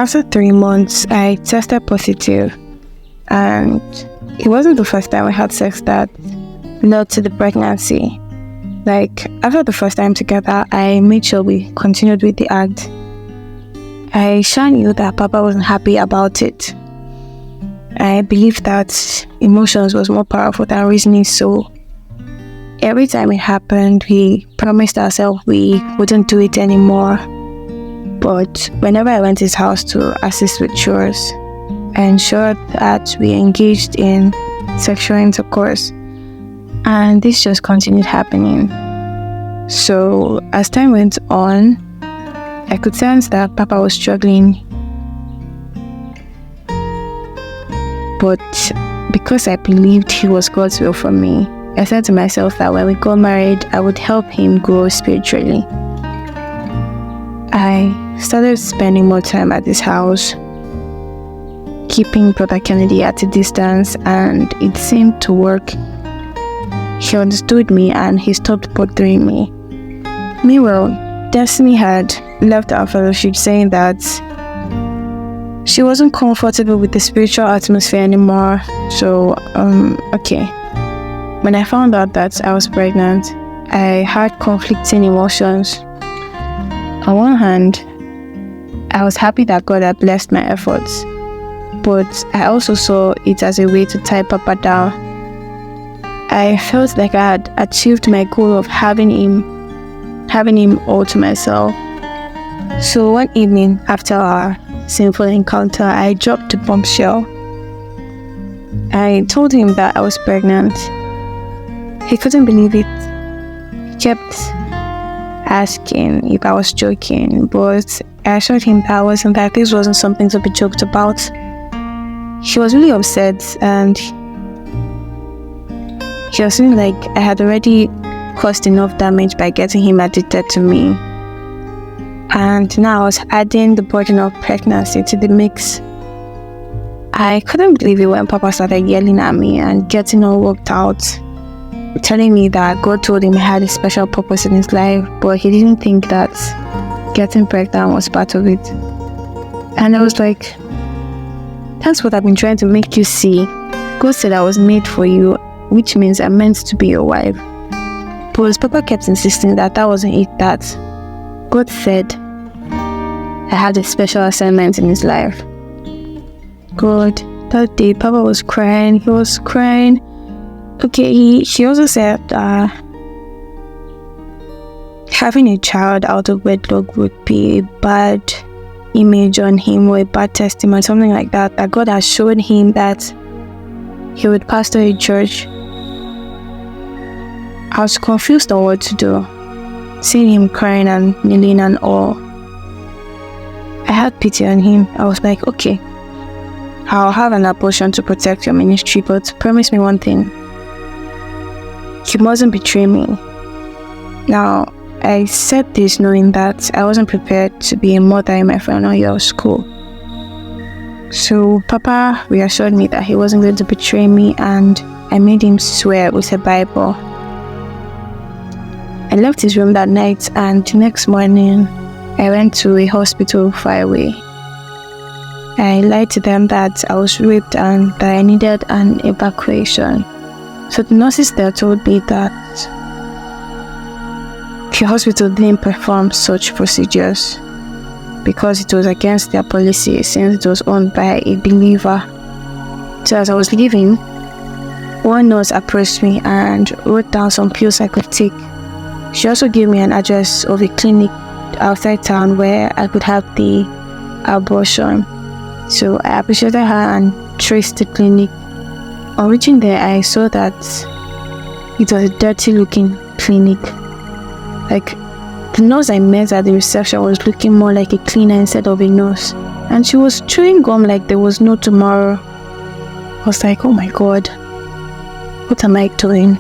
after 3 months, I tested positive, and it wasn't the first time we had sex that led to the pregnancy. Like, after the first time together, I made sure we continued with the act. I sure knew that Papa wasn't happy about it. I believed that emotions was more powerful than reasoning, so every time it happened, we promised ourselves we wouldn't do it anymore. But whenever I went to his house to assist with chores, I ensured that we engaged in sexual intercourse, and this just continued happening. So as time went on, I could sense that Papa was struggling, but because I believed he was God's will for me, I said to myself that when we got married, I would help him grow spiritually. I started spending more time at his house, keeping Brother Kennedy at a distance, and it seemed to work. He understood me and he stopped bothering me. Meanwhile, Destiny had left our fellowship saying that she wasn't comfortable with the spiritual atmosphere anymore. So, okay. When I found out that I was pregnant, I had conflicting emotions. On one hand, I was happy that God had blessed my efforts, but I also saw it as a way to tie Papa down. I felt like I had achieved my goal of having him all to myself. So one evening after our sinful encounter, I dropped a bombshell. I told him that I was pregnant. He couldn't believe it. He kept asking if I was joking, but I assured him that I wasn't, that this wasn't something to be joked about. He was really upset, and he was feeling like I had already caused enough damage by getting him addicted to me. And now I was adding the burden of pregnancy to the mix. I couldn't believe it when Papa started yelling at me and getting all worked out, telling me that God told him he had a special purpose in his life, but he didn't think that getting pregnant was part of it. And I was like, that's what I've been trying to make you see. God said I was made for you, which means I'm meant to be your wife. But Papa kept insisting that wasn't it, that God said I had a special assignment in his life. God, that day Papa was crying. He was crying. Okay, he also said having a child out of wedlock would be a bad image on him, or a bad testimony, something like that. That God has shown him that he would pastor a church. I was confused on what to do, seeing him crying and kneeling and all. I had pity on him. I was like, okay, I'll have an abortion to protect your ministry, but promise me one thing. You mustn't betray me. Now, I said this knowing that I wasn't prepared to be a mother in my final year of school. So Papa reassured me that he wasn't going to betray me, and I made him swear with a Bible. I left his room that night, and the next morning, I went to a hospital far away. I lied to them that I was raped and that I needed an evacuation. So the nurses there told me that the hospital didn't perform such procedures because it was against their policy, since it was owned by a believer. So as I was leaving, one nurse approached me and wrote down some pills I could take. She also gave me an address of a clinic outside town where I could have the abortion. So I appreciated her and traced the clinic. On reaching there, I saw that it was a dirty looking clinic. Like, the nurse I met at the reception was looking more like a cleaner instead of a nurse, and she was chewing gum like there was no tomorrow. I was like, oh my God, what am I doing?